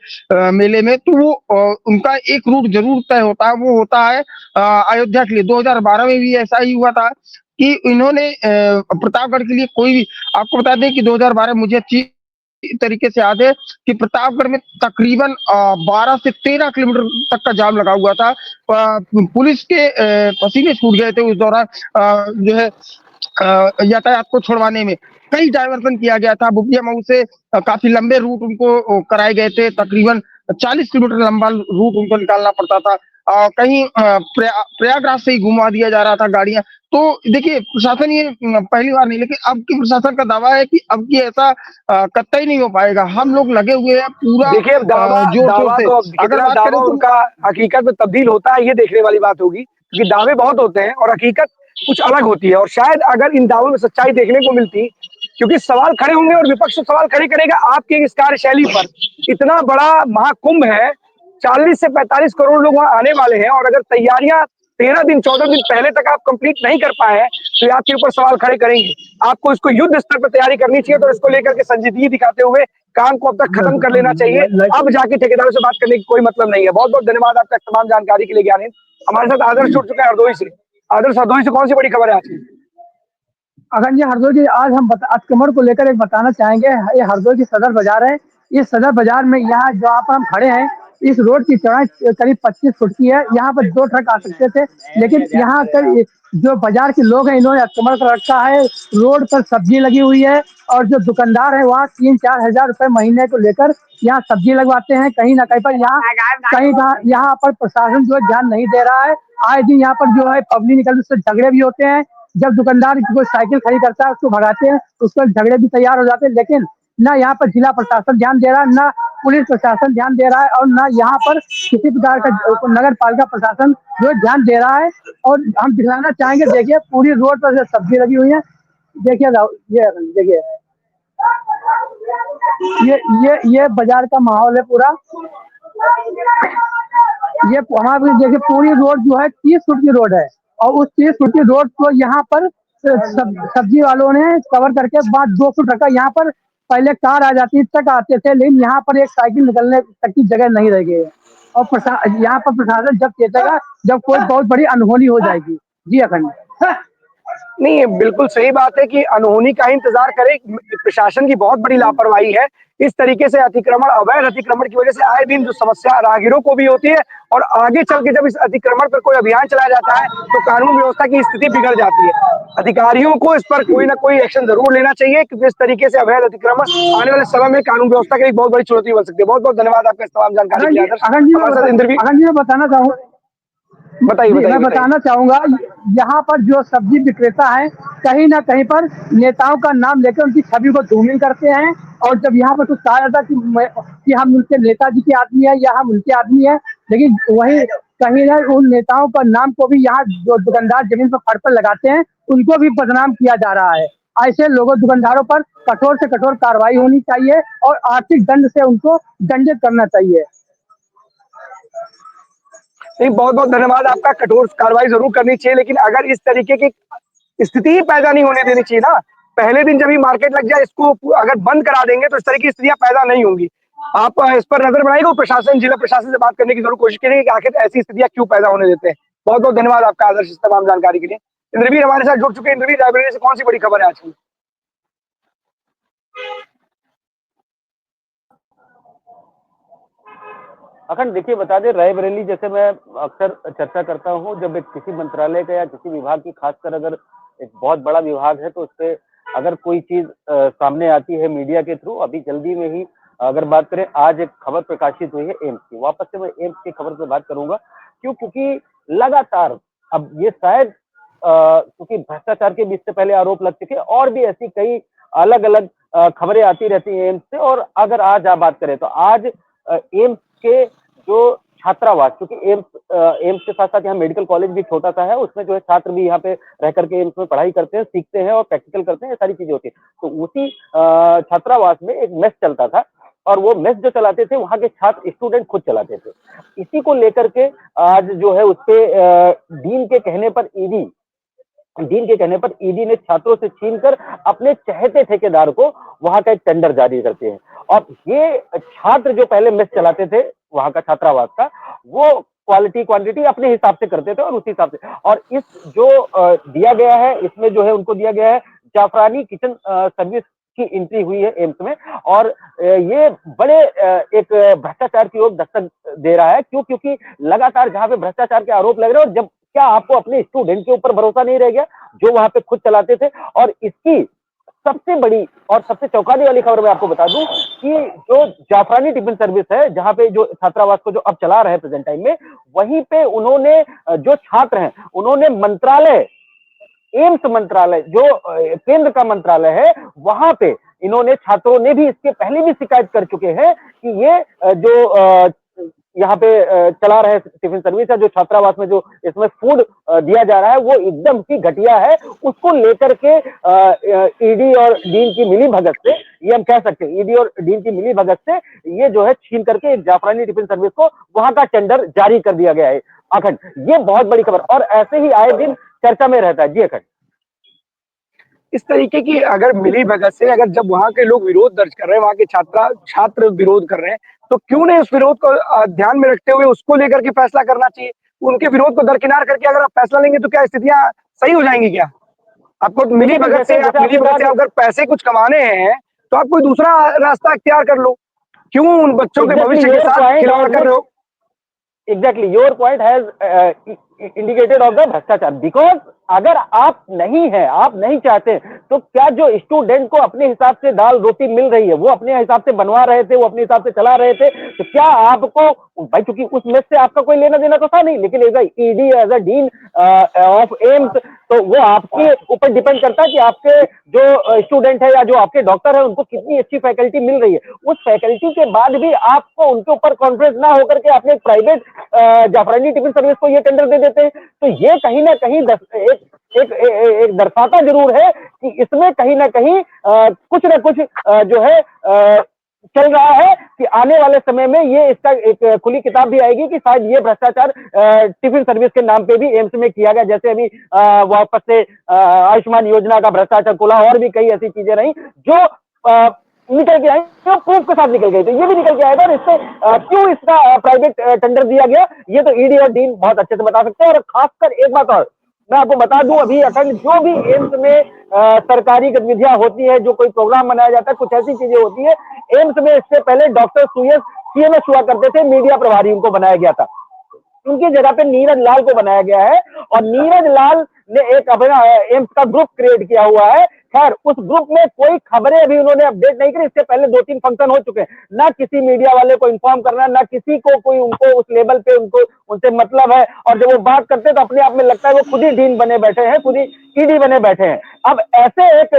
मेले में, तो वो उनका एक रूट जरूर तय होता है, वो होता है अयोध्या के लिए। 2012 में भी ऐसा ही हुआ था कि इन्होंने प्रतापगढ़ के लिए कोई भी, आपको बता दें कि 2012 मुझे अच्छी तरीके से याद है कि प्रतापगढ़ में तकरीबन 12 से 13 किलोमीटर तक का जाम लगा हुआ था। पुलिस के पसीने छूट गए थे उस दौरान जो है यातायात को छुड़वाने में। कई डायवर्सन किया गया था बुकिया मऊ से, काफी लंबे रूट उनको कराए गए थे, तकरीबन 40 किलोमीटर लंबा रूट उनको निकालना पड़ता था। कहीं प्रयागराज से ही घुमा दिया जा रहा था गाड़ियां। तो देखिए प्रशासन ये पहली बार नहीं, लेकिन अब की प्रशासन का दावा है कि अब की ऐसा कतई नहीं हो पाएगा। हम लोग लगे हुए हैं पूरा देखिए अब दावा जोर शोर दावा से। तो अब अगर कितना बात दावा करें तो उनका हकीकत में तब्दील होता है ये देखने वाली बात होगी, क्योंकि दावे बहुत होते हैं और हकीकत कुछ अलग होती है। और शायद अगर इन दावों में सच्चाई देखने को मिलती, क्योंकि सवाल खड़े होंगे और विपक्ष तो सवाल खड़े करेगा आपके इस कार्यशैली पर। इतना बड़ा महाकुंभ है, 40 से 45 करोड़ लोग वहां आने वाले हैं, और अगर तैयारियां 13 दिन 14 दिन पहले तक आप कंप्लीट नहीं कर पाए हैं तो ये आपके ऊपर सवाल खड़े करेंगे। आपको इसको युद्ध स्तर पर तैयारी करनी चाहिए, तो इसको लेकर के संजीदगी दिखाते हुए काम को अब तक खत्म कर लेना चाहिए। अब जाके ठेकेदारों से बात करने की कोई मतलब नहीं है। बहुत बहुत धन्यवाद आपका तमाम जानकारी के लिए ज्ञानेंद्र। हमारे साथ आदर्श जुड़ चुका है हरदोई से। आदर्श, हरदोई से कौन सी बड़ी खबर है आज की? अखंड जी, हरदोई जी, आज कमर को लेकर एक बताना चाहेंगे। ये हरदोई की सदर बाजार है। इस सदर बाजार में यहाँ जहाँ पर हम खड़े हैं, इस रोड की चौड़ाई करीब 25 फुट की है। यहाँ पर 2 ट्रक आ सकते थे, लेकिन यहाँ कर जो बाजार के लोग हैं इन्होंने अतिक्रमण कर रखा है। रोड पर सब्जी लगी हुई है और जो दुकानदार है वहाँ 3-4 हजार रुपए महीने को लेकर यहाँ सब्जी लगवाते हैं। कहीं ना कहीं पर यहाँ पर प्रशासन जो है ध्यान नहीं दे रहा है। आए दिन यहाँ पर जो है पब्लिक निकल उससे झगड़े भी होते हैं। जब दुकानदार कोई साइकिल खड़ी करता है उसको भगाते हैं, उस पर झगड़े भी तैयार हो जाते हैं। लेकिन ना यहाँ पर जिला प्रशासन ध्यान दे रहा है, ना पुलिस प्रशासन ध्यान दे रहा है, और ना यहाँ पर किसी प्रकार का नगर पालिका प्रशासन जो ध्यान दे रहा है। और हम दिखाना चाहेंगे, देखिए पूरी रोड पर सब्जी लगी हुई है। देखिए ये देखिए ये बाजार का माहौल है पूरा। ये वहाँ भी देखिए पूरी रोड जो है 30 फुट की रोड है, और उस 30 फुट की रोड को यहाँ पर सब्जी वालों ने कवर करके बाद 2 फुट रखा। यहाँ पर पहले कार आ जाती तक आते थे, लेकिन यहाँ पर एक साइकिल निकलने तक की जगह नहीं रह गई है। और यहाँ पर प्रशासन जब चेतेगा जब कोई बहुत बड़ी अनहोनी हो जाएगी। जी अखंड। नहीं, ये बिल्कुल सही बात है कि अनहोनी का इंतजार करें। प्रशासन की बहुत बड़ी लापरवाही है। इस तरीके से अतिक्रमण, अवैध अतिक्रमण की वजह से आए दिन जो समस्या राहगीरों को भी होती है, और आगे चल के जब इस अतिक्रमण पर कोई अभियान चलाया जाता है तो कानून व्यवस्था की स्थिति बिगड़ जाती है। अधिकारियों को इस पर कोई ना कोई एक्शन जरूर लेना चाहिए, क्योंकि इस तरीके से अवैध अतिक्रमण आने वाले समय में कानून व्यवस्था के लिए बहुत बड़ी चुनौती बन सकती है। बहुत बहुत धन्यवाद आपका इस तमाम जानकारी के लिए। अखंड जी मैं बताना चाहूँ, बताइए बताइए। मैं बताना चाहूंगा, यहाँ पर जो सब्जी विक्रेता है कहीं ना कहीं पर नेताओं का नाम लेकर उनकी छवि को धूमिल करते हैं। और जब यहाँ पर कुछ कहा जाता है कि हम उनके नेताजी के आदमी है या हम उनके आदमी है, लेकिन वही कहीं ना उन नेताओं का नाम को भी यहाँ जो दुकानदार जमीन पर फड़ पर लगाते हैं उनको भी बदनाम किया जा रहा है। ऐसे लोगों दुकानदारों पर कठोर से कठोर कार्रवाई होनी चाहिए और आर्थिक दंड से उनको दंडित करना चाहिए। नहीं, बहुत बहुत धन्यवाद आपका। कठोर कार्रवाई जरूर करनी चाहिए, लेकिन अगर इस तरीके की स्थिति ही पैदा नहीं होने देनी चाहिए ना। पहले दिन जब ही मार्केट लग जाए, इसको अगर बंद करा देंगे तो इस तरह की स्थितियां पैदा नहीं होंगी। आप इस पर नजर बनाएगा, प्रशासन, जिला प्रशासन से बात करने की जरूर कोशिश करेंगे कि आखिर ऐसी स्थितियां क्यों पैदा होने देते हैं। बहुत बहुत धन्यवाद आपका आदर्श, इस तमाम जानकारी के लिए। इंद्रवीर हमारे साथ जुड़ चुके हैं। इंद्रवीर, रायबरेली से कौन सी बड़ी खबर है आज की? अखंड, देखिए बता दें, रायबरेली जैसे मैं अक्सर चर्चा करता हूँ, जब एक किसी मंत्रालय का या किसी विभाग की, खासकर अगर एक बहुत बड़ा विभाग है तो उससे अगर कोई चीज सामने आती है मीडिया के थ्रू, अभी जल्दी में ही अगर बात करें, आज एक खबर प्रकाशित हुई है एम्स की। वापस से मैं एम्स की खबर पे बात करूंगा। क्यों? क्योंकि लगातार अब ये शायद क्योंकि भ्रष्टाचार के भी इससे पहले आरोप लग चुके, और भी ऐसी कई अलग अलग खबरें आती रहती हैं एम्स से। और अगर आज आप बात करें तो आज एम्स के जो छात्रावास, क्योंकि एम्स के साथ साथ यहाँ मेडिकल कॉलेज भी छोटा सा है, उसमें जो है छात्र भी यहाँ पे रह करके एम्स में पढ़ाई करते हैं, सीखते हैं और प्रैक्टिकल करते हैं, ये सारी चीजें होती है। तो उसी छात्रावास में एक मेस चलता था, और वो मेस जो चलाते थे वहां के छात्र स्टूडेंट खुद चलाते थे। इसी को लेकर के आज जो है उसपे डीन के कहने पर ईडी ने छात्रों से छीनकर अपने चहेते ठेकेदार को वहां का एक टेंडर जारी करते हैं। और ये छात्र जो पहले मेस चलाते थे वहां का छात्रावास का, वो क्वालिटी क्वांटिटी अपने हिसाब से करते थे और उसी हिसाब से। और इस जो दिया गया है, इसमें जो है उनको दिया गया है जाफरानी किचन सर्विस उसकी एंट्री हुई है एम्स में। और ये बड़े एक भ्रष्टाचार की ओर दस्तक दे रहा है। क्यों? क्योंकि लगातार जहां पे भ्रष्टाचार के आरोप लग रहे हैं, और जब क्या आपको अपने स्टूडेंट के ऊपर भरोसा नहीं रह गया जो वहां पे खुद चलाते थे? और इसकी सबसे बड़ी और सबसे चौंकाने वाली खबर मैं आपको बता दूं कि जो जाफरानी टिफिन सर्विस है, जहां पे जो छात्रावास को जो अब चला रहे हैं प्रेजेंट टाइम में, वहीं पे उन्होंने जो छात्र हैं उन्होंने मंत्रालय, एम्स मंत्रालय जो केंद्र का मंत्रालय है, वहां पे इन्होंने, छात्रों ने भी इसके पहले भी शिकायत कर चुके हैं कि ये जो यहाँ पे चला रहे टिफिन सर्विस है, जो छात्रावास में जो इसमें फूड दिया जा रहा है वो एकदम ही घटिया है। उसको लेकर के ईडी और डीन की मिली भगत से, ये हम कह सकते हैं ईडी और डीन की मिली भगत से, ये जो है छीन करके जाफरानी टिफिन सर्विस को वहां का टेंडर जारी कर दिया गया है। अखंड, ये बहुत बड़ी खबर, और ऐसे ही आए दिन चर्चा में रहता है। जी अखंड, इस तरीके की अगर मिली भगत से, अगर जब वहां के लोग विरोध दर्ज कर रहे हैं, वहां के छात्र विरोध कर रहे हैं, तो क्यों नहीं उस विरोध को ध्यान में रखते हुए उसको लेकर के फैसला करना चाहिए? उनके विरोध को दरकिनार करके अगर आप फैसला लेंगे तो क्या स्थितियां सही हो जाएंगी? क्या आपको मिली भगत से अगर पैसे कुछ कमाने हैं तो आप कोई दूसरा रास्ता इख्तियार कर लो, क्यों उन बच्चों के भविष्य के साथ खिलवाड़ कर रहे हो? Exactly, your point has indicated of the भ्रष्टाचार। बिकॉज अगर आप नहीं है, आप नहीं चाहते, तो क्या जो स्टूडेंट को अपने हिसाब से दाल रोटी मिल रही है, वो अपने हिसाब से बनवा रहे थे, वो अपने हिसाब से चला रहे थे, तो क्या आपको भाई, क्योंकि उस मेस से आपका कोई लेना देना तो था नहीं, लेकिन as ED, as a dean of AIIMS, तो वो आपके ऊपर डिपेंड करता है कि आपके जो स्टूडेंट है या जो आपके डॉक्टर है उनको कितनी अच्छी फैकल्टी मिल रही है। उस फैकल्टी के बाद भी आपको उनके ऊपर कॉन्फिडेंस ना होकर के आपने एक प्राइवेट जाफरानी टिफिन सर्विस को ये टेंडर दे देते हैं, तो ये कहीं ना कहीं एक दर्शाता जरूर है कि इसमें कहीं ना कहीं कुछ ना कुछ जो है चल रहा है, कि आने वाले समय में ये इसका एक खुली किताब भी आएगी कि शायद ये भ्रष्टाचार टिफिन सर्विस के नाम पे भी एम्स में किया गया। जैसे अभी वापस से आयुष्मान योजना का भ्रष्टाचार खुला, और भी कई ऐसी चीजें रही जो निकल के आई, जो प्रूफ के साथ निकल गई, तो ये भी निकल के आएगा। और इससे क्यों इसका प्राइवेट टेंडर दिया गया, ये तो ईडी और डीन बहुत अच्छे से बता सकते हैं। और खासकर एक बात और मैं आपको बता दूं, अभी अखंड, जो भी एम्स में सरकारी गतिविधियां होती है, जो कोई प्रोग्राम बनाया जाता है, कुछ ऐसी चीजें होती है, एम्स में इससे पहले डॉक्टर सुयस सीएमएस हुआ करते थे, मीडिया प्रभारी उनको बनाया गया था, उनकी जगह पे नीरज लाल को बनाया गया है। और नीरज लाल ने एक अपना एम्स का ग्रुप क्रिएट किया हुआ है। खैर, उस ग्रुप में कोई खबरें अभी उन्होंने अपडेट नहीं करी, इससे पहले 2-3 फंक्शन हो चुके हैं। ना किसी मीडिया वाले को इन्फॉर्म करना, ना किसी को कोई उनको उस लेवल पे उनको उनसे मतलब है। और जब वो बात करते हैं तो अपने आप में लगता है वो खुद ही डीन बने बैठे हैं, खुद ही ईडी बने बैठे हैं। अब ऐसे एक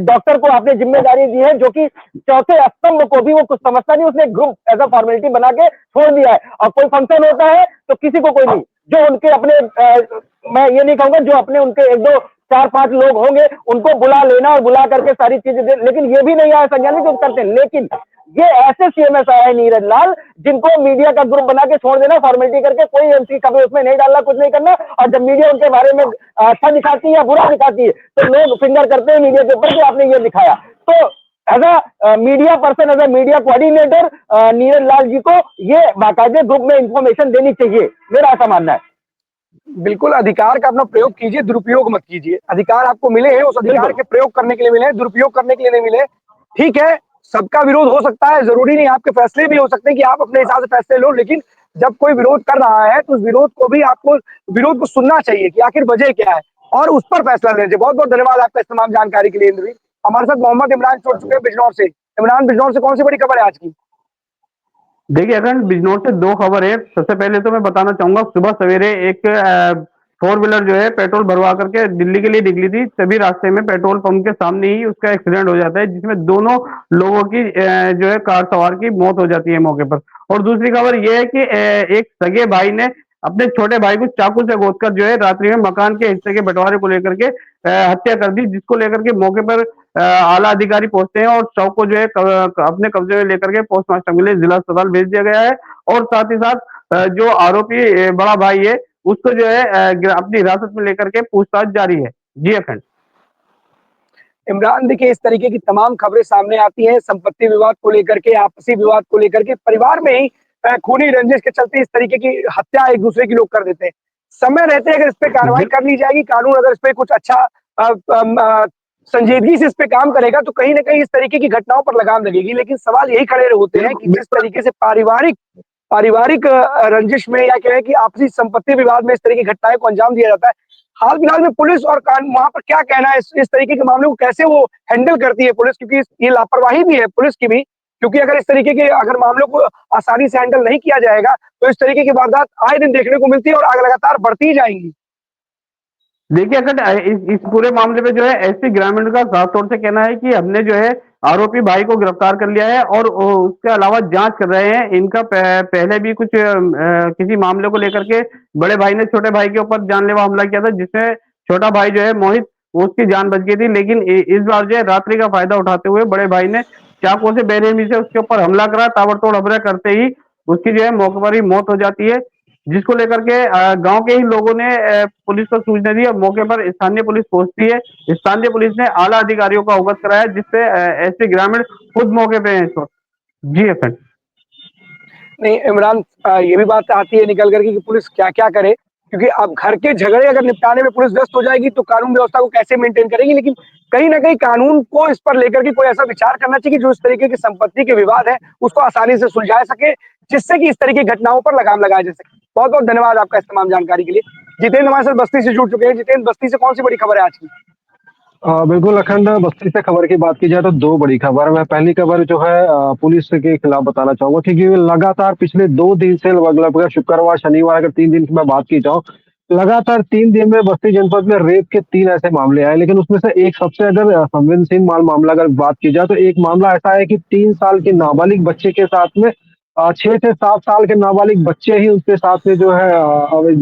डॉक्टर को आपने जिम्मेदारी दी है, जो कि चौथे स्तंभ को भी वो कुछ समझता नहीं, उसने ग्रुप एज अ फॉर्मेलिटी बना के छोड़ दिया है। और कोई फंक्शन होता है तो किसी को कोई नहीं, जो उनके अपने मैं ये नहीं कहूंगा, जो अपने उनके 1-2 4-5 लोग होंगे उनको बुला लेना और बुला करके सारी चीजें दे, लेकिन ये भी नहीं आया संज्ञान में, जो करते हैं। लेकिन ये ऐसे सीएमएस आया है नीरज लाल, जिनको मीडिया का ग्रुप बना के छोड़ देना, फॉर्मेलिटी करके, कोई एमसी कभी उसमें नहीं डालना, कुछ नहीं करना। और जब मीडिया उनके बारे में अच्छा दिखाती है या बुरा दिखाती है, तो लोग फिंगर करते हैं मीडिया के ऊपर कि आपने ये दिखाया। तो as a media person, as a media coordinator, Neeraj Lal ji को ये बाकायदे ग्रुप में इंफॉर्मेशन देनी चाहिए, मेरा ऐसा मानना है। बिल्कुल, अधिकार का अपना प्रयोग कीजिए, दुरुपयोग मत कीजिए। अधिकार आपको मिले हैं, उस अधिकार के प्रयोग करने के लिए मिले हैं, दुरुपयोग करने के लिए नहीं मिले। ठीक है, सबका विरोध हो सकता है, जरूरी नहीं, आपके फैसले भी हो सकते हैं कि आप अपने हिसाब से फैसले लो, लेकिन जब कोई विरोध कर रहा है तो उस विरोध को भी आपको विरोध को सुनना चाहिए कि आखिर वजह क्या है, और उस पर फैसला लेना चाहिए। बहुत बहुत धन्यवाद आपका इस तमाम जानकारी के लिए। इंद्रवीर, हमारे साथ मोहम्मद इमरान जुड़ चुके हैं बिजनौर से। इमरान, बिजनौर से कौन सी बड़ी खबर है आज की? देखिए अखंड, बिजनौर से 2 खबर है। सबसे पहले तो मैं बताना चाहूंगा, सुबह सवेरे एक 4 व्हीलर जो है पेट्रोल भरवा करके दिल्ली के लिए निकली थी, तभी रास्ते में पेट्रोल पंप के सामने ही उसका एक्सीडेंट हो जाता है, जिसमें दोनों लोगों की जो है कार सवार की मौत हो जाती है मौके पर। और दूसरी खबर यह है कि एक सगे भाई ने अपने छोटे भाई को चाकू से गोदकर जो है रात्रि में मकान के हिस्से के बंटवारे को लेकर के हत्या कर दी, जिसको लेकर के मौके पर आला अधिकारी पहुंचते हैं और शव को जो है अपने कब्जे में लेकर के पोस्टमार्टम के लिए जिला अस्पताल भेज दिया गया है। और साथ ही साथ जो आरोपी बड़ा भाई है उसको जो है अपनी हिरासत में लेकर के पूछताछ जारी है। जी अखंड। इमरान, देखिए, इस तरीके की तमाम खबरें सामने आती हैं, संपत्ति विवाद को लेकर के, आपसी विवाद को लेकर के, परिवार में ही खूनी रंजिश के चलते इस तरीके की हत्या एक दूसरे की लोग कर देते हैं। समय रहते अगर इस पे कार्रवाई कर ली जाएगी, कानून अगर इस पे कुछ अच्छा संजीदगी से इस पे काम करेगा तो कहीं ना कहीं इस तरीके की घटनाओं पर लगाम लगेगी। लेकिन सवाल यही खड़े होते हैं कि जिस तरीके से पारिवारिक रंजिश में या क्या है कि आपसी संपत्ति विवाद में इस तरह की घटनाएं को अंजाम दिया जाता है, हाल फिलहाल में पुलिस और वहां पर क्या कहना है इस तरीके के मामलों को कैसे वो हैंडल करती है पुलिस, क्योंकि ये लापरवाही भी है पुलिस की भी, क्योंकि अगर इस तरीके के अगर मामलों को आसानी से हैंडल नहीं किया जाएगा तो इस तरीके की वारदात आए दिन देखने को मिलती है और आगे लगातार बढ़ती ही जाएंगी। देखिए अगर इस पूरे मामले में जो है एसपी ग्रामीण का साफ तौर से कहना है कि हमने जो है आरोपी भाई को गिरफ्तार कर लिया है और उसके अलावा जांच कर रहे हैं। इनका पहले भी कुछ किसी मामले को लेकर के बड़े भाई ने छोटे भाई के ऊपर जानलेवा हमला किया था, जिसमें छोटा भाई जो है मोहित, उसकी जान बच गई थी। लेकिन इस बार जो है रात्रि का फायदा उठाते हुए बड़े भाई ने चाकू से बेरहमी से उसके ऊपर हमला करा। ताबड़तोड़ हमला करते ही उसकी जो है मौके पर ही मौत हो जाती है, जिसको लेकर के गांव के ही लोगों ने पुलिस को सूचना दी और मौके पर स्थानीय पुलिस पहुंचती है। स्थानीय पुलिस ने आला अधिकारियों को अवगत कराया, जिससे एसपी ग्रामीण खुद मौके पे हैं इस वक्त। जी अखंड। नहीं इमरान, ये भी बात आती है निकल करके कि पुलिस क्या क्या करे, क्योंकि अब घर के झगड़े अगर निपटाने में पुलिस व्यस्त हो जाएगी तो कानून व्यवस्था को कैसे मेंटेन करेगी। लेकिन कहीं ना कहीं कानून को इस पर लेकर के कोई ऐसा विचार करना चाहिए कि जो इस तरीके की संपत्ति के विवाद है उसको आसानी से सुलझा सके, जिससे कि इस तरीके की घटनाओं पर लगाम लगाया जा सके। बहुत बहुत धन्यवाद आपका इस तमाम जानकारी के लिए। जितेंद्र हमारे साथ बस्ती से जुड़ चुके हैं। जितेंद्र, बस्ती से कौन सी बड़ी खबर है आज की? बिल्कुल अखंड, बस्ती से खबर की बात की जाए तो दो बड़ी खबर। मैं पहली खबर जो है पुलिस के खिलाफ बताना चाहूंगा, क्योंकि लगातार पिछले 2 दिन से लगभग शुक्रवार शनिवार अगर 3 दिन की मैं बात की जाऊँ, लगातार 3 दिन में बस्ती जनपद में रेप के 3 ऐसे मामले आए। लेकिन उसमें से एक सबसे अगर संवेदनशील मामला अगर बात की जाए तो एक मामला ऐसा है कि 3 साल के नाबालिग बच्चे के साथ में 6 से 7 साल के नाबालिग बच्चे ही उसके साथ में जो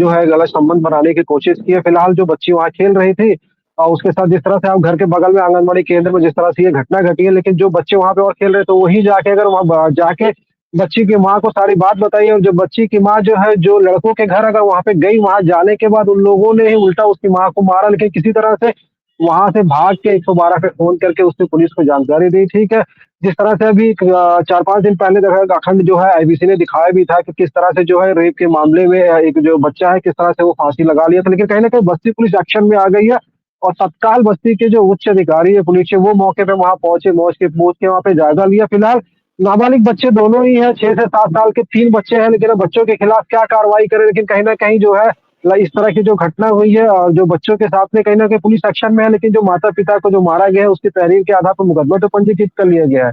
है गलत संबंध बनाने की कोशिश की है। फिलहाल जो बच्ची वहाँ खेल रही थी और उसके साथ जिस तरह से आप घर के बगल में आंगनबाड़ी केंद्र में जिस तरह से ये घटना घटी है, लेकिन जो बच्चे वहां पे और खेल रहे तो वही जाके अगर वहां जाके बच्ची की माँ को सारी बात बताई, और जो बच्ची की माँ जो है जो लड़कों के घर अगर वहां पे गई, वहां जाने के बाद उन लोगों ने ही उल्टा उसकी माँ को मारा। लेकिन किसी तरह से वहां से भाग के 112 पे फोन करके उसने पुलिस को जानकारी दी। ठीक है, जिस तरह से अभी 4-5 दिन पहले देखा अखंड जो है आईबीसी ने दिखाया भी था कि किस तरह से जो है रेप के मामले में एक जो बच्चा है किस तरह से वो फांसी लगा लिया था। लेकिन कहीं ना कहीं बस्ती पुलिस एक्शन में आ गई है और तत्काल बस्ती के जो उच्च अधिकारी है पुलिस के, वो मौके पे वहां पहुंचे, पहुंच के वहां पे जायजा लिया। फिलहाल नाबालिग बच्चे दोनों ही हैं, 6 से 7 साल के 3 बच्चे हैं। लेकिन अब बच्चों के खिलाफ क्या कार्रवाई करे, लेकिन कहीं ना कहीं जो है इस तरह की जो घटना हुई है और जो बच्चों के साथ में कहीं ना कहीं पुलिस एक्शन में है। लेकिन जो माता पिता को जो मारा गया है उसकी तहरीर के आधार पर मुकदमा तो पंजीकृत कर लिया गया है।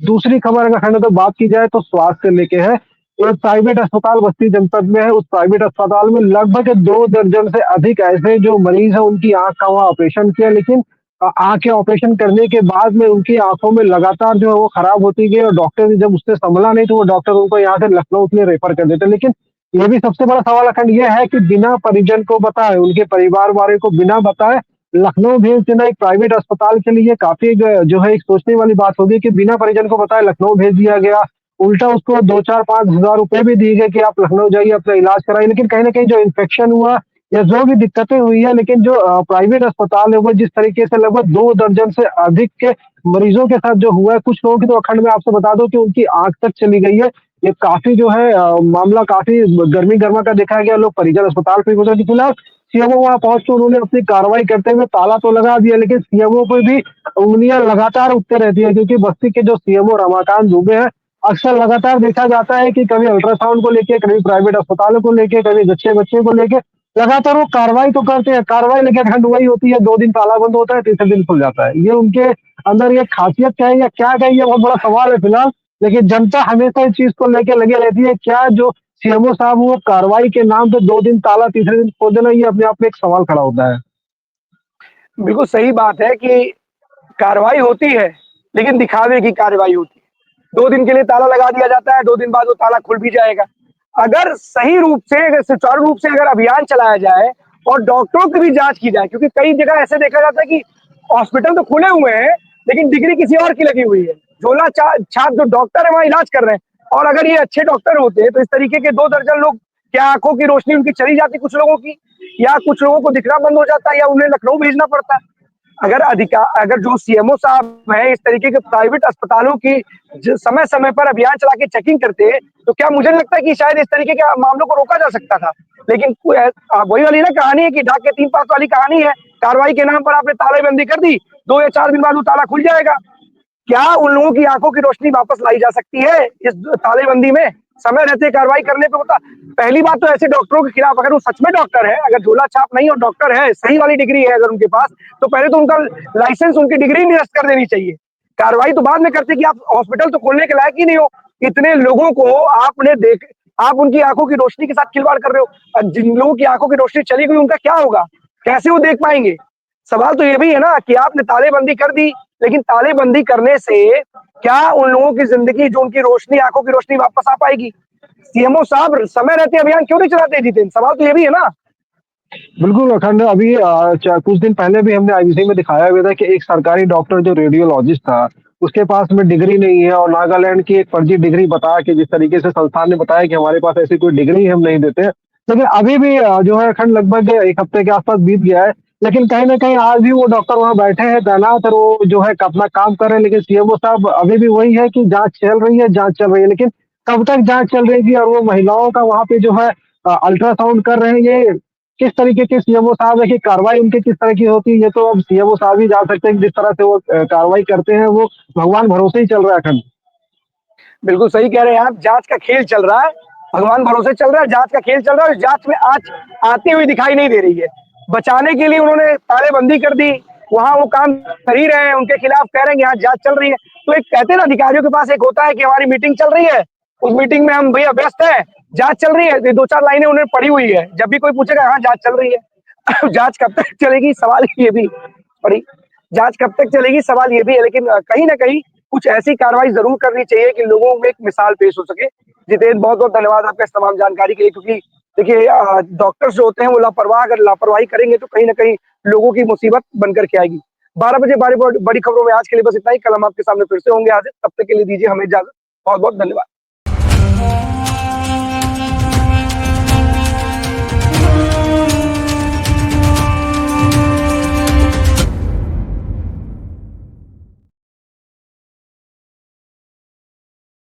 दूसरी खबर अगर खंड तो बात की जाए तो स्वास्थ्य से लेके है। एक प्राइवेट अस्पताल बस्ती जनपद में है, उस प्राइवेट अस्पताल में लगभग 2 दर्जन से अधिक ऐसे जो मरीज है उनकी आंख का वहाँ ऑपरेशन किया। लेकिन आंख के ऑपरेशन करने के बाद में उनकी आंखों में लगातार जो है वो खराब होती गई और डॉक्टर ने जब उससे संभला नहीं तो वो डॉक्टर उनको यहाँ से लखनऊ के लिए रेफर कर देते। लेकिन ये भी सबसे बड़ा सवाल अखंड ये है कि बिना परिजन को बताए, उनके परिवार वाले को बिना बताए लखनऊ भेज देना एक प्राइवेट अस्पताल के लिए काफी जो है एक सोचने वाली बात होगी कि बिना परिजन को बताए लखनऊ भेज दिया गया। उल्टा उसको 2-4-5 हजार रुपए भी दिए गए कि आप लखनऊ जाइए अपना इलाज कराइए। लेकिन कहीं ना कहीं जो इन्फेक्शन हुआ या जो भी दिक्कतें हुई है, लेकिन जो प्राइवेट अस्पताल है वो जिस तरीके से लगभग 2 दर्जन से अधिक के मरीजों के साथ जो हुआ है, कुछ लोगों की तो अखंड में आपसे बता दो कि उनकी आंख तक चली गई है। ये काफी जो है मामला काफी गर्मी गर्मा का देखा गया। लोग परिजन अस्पताल पे गुजर के फिलहाल सीएमओ वहां पहुंच के उन्होंने अपनी कार्रवाई करते हुए ताला तो लगा दिया, लेकिन सीएमओ पे भी उंगलियां लगातार उठते रहती है, क्योंकि बस्ती के जो सीएमओ रमाकांत दुबे हैं अक्सर लगातार देखा जाता है कि कभी अल्ट्रासाउंड को लेके, कभी प्राइवेट अस्पतालों को लेके, कभी बच्चे को लेके लगातार वो कार्रवाई तो करते हैं। कार्रवाई लेकिन खंड वही होती है, 2 दिन ताला बंद होता है, तीसरे दिन खुल जाता है। ये उनके अंदर ये खासियत क्या है या क्या है, ये बहुत बड़ा सवाल है फिलहाल। लेकिन जनता हमेशा इस चीज को लेके लगी रहती है, क्या जो सीएमओ साहब वो कार्रवाई के नाम पे 2 दिन ताला तीसरे दिन खोल देना, ये अपने आप में एक सवाल खड़ा होता है। बिल्कुल सही बात है कि कार्रवाई होती है लेकिन दिखावे की कार्रवाई होती है। 2 दिन के लिए ताला लगा दिया जाता है, 2 दिन बाद वो ताला खुल भी जाएगा। अगर सही रूप से, अगर सुचारू रूप से अगर अभियान चलाया जाए और डॉक्टरों की भी जांच की जाए, क्योंकि कई जगह ऐसे देखा जाता है कि हॉस्पिटल तो खुले हुए हैं लेकिन डिग्री किसी और की लगी हुई है, झोला छाप जो डॉक्टर है वहां इलाज कर रहे हैं। और अगर ये अच्छे डॉक्टर होते तो इस तरीके के 2 दर्जन लोग, क्या आंखों की रोशनी उनकी चली जाती कुछ लोगों की, या कुछ लोगों को दिखना बंद हो जाता, या उन्हें लखनऊ भेजना पड़ता। अगर जो सीएमओ साहब हैं इस तरीके के प्राइवेट अस्पतालों की समय समय पर अभियान चला के चेकिंग करते तो क्या मुझे लगता है कि शायद इस तरीके के मामलों को रोका जा सकता था। लेकिन वही वाली ना कहानी है कि ढाक के 3 पास वाली कहानी है। कार्रवाई के नाम पर आपने तालाबंदी कर दी, 2 या 4 दिन बाद वो ताला खुल जाएगा। क्या उन लोगों की आंखों की रोशनी वापस लाई जा सकती है इस तालेबंदी में? समय रहते कार्रवाई करने पे होता। पहली बात तो ऐसे डॉक्टरों के खिलाफ, अगर वो सच में डॉक्टर है, अगर झोला छाप नहीं और डॉक्टर है, सही वाली डिग्री है अगर उनके पास, तो पहले तो उनका लाइसेंस, उनकी डिग्री निरस्त कर देनी चाहिए। कार्रवाई तो बाद में करते कि आप हॉस्पिटल तो खोलने के लायक ही नहीं हो। इतने लोगों को आपने आप उनकी आंखों की रोशनी के साथ खिलवाड़ कर रहे हो। जिन लोगों की आंखों की रोशनी चली गई उनका क्या होगा? कैसे वो देख पाएंगे? सवाल तो ये भी है ना कि आपने तालेबंदी कर दी, लेकिन तालेबंदी करने से क्या उन लोगों की जिंदगी, जो उनकी रोशनी, आंखों की रोशनी वापस आ पाएगी? सीएमओ साहब समय रहते अभियान क्यों नहीं चलाते जितेंद्र? सवाल तो ये भी है ना। बिल्कुल अखंड, अभी कुछ दिन पहले भी हमने आईबीसी में दिखाया हुआ था कि एक सरकारी डॉक्टर जो रेडियोलॉजिस्ट था, उसके पास में डिग्री नहीं है और नागालैंड की एक फर्जी डिग्री बता के, जिस तरीके से संस्थान ने बताया कि हमारे पास ऐसी कोई डिग्री हम नहीं देते, लेकिन अभी भी जो है अखंड लगभग 1 हफ्ते के आसपास बीत गया है, लेकिन कहीं ना कहीं आज भी वो डॉक्टर वहाँ बैठे हैं तैनात और वो जो है अपना काम कर रहे हैं। लेकिन सीएमओ साहब अभी भी वही है कि जांच चल रही है, जांच चल रही है, लेकिन कब तक जांच चल रहेगी? और वो महिलाओं का वहाँ पे जो है अल्ट्रासाउंड कर रहे हैं, ये किस तरीके के सीएमओ साहब है कि कार्रवाई उनकी किस तरह की होती है, ये तो अब सीएमओ साहब ही जान सकते हैं कि जिस तरह से वो कार्रवाई करते हैं, वो भगवान भरोसे ही चल रहा है अखंड। बिल्कुल सही कह रहे हैं आप, जांच का खेल चल रहा है, भगवान भरोसे चल रहा है, जांच का खेल चल रहा है। जांच में आज आती हुई दिखाई नहीं दे रही है। बचाने के लिए उन्होंने तालेबंदी कर दी, वहां वो काम कर ही रहे हैं, उनके खिलाफ कह रहे हैं यहाँ जांच चल रही है। तो एक कहते हैं ना, अधिकारियों के पास एक होता है कि हमारी मीटिंग चल रही है, उस मीटिंग में हम भैया व्यस्त है, जांच चल रही है, 2-4 लाइनें उन्होंने पढ़ी हुई है। जब भी कोई पूछेगा हाँ जांच चल रही है। जांच कब तक चलेगी, सवाल ये भी बड़ी, जांच कब तक चलेगी सवाल ये भी है। लेकिन कहीं ना कहीं कुछ ऐसी कार्रवाई जरूर करनी चाहिए कि लोगों में एक मिसाल पेश हो सके। जितेंद्र, बहुत बहुत धन्यवाद आपका इस तमाम जानकारी के लिए, क्योंकि देखिए डॉक्टर्स जो होते हैं वो लापरवाह, अगर लापरवाही करेंगे तो कहीं ना कहीं लोगों की मुसीबत बनकर के आएगी। 12 बजे बड़ी खबरों में आज के लिए बस इतना ही। कल हम आपके सामने फिर से होंगे। आज तब तक के लिए दीजिए हमें इजाजत। बहुत बहुत धन्यवाद।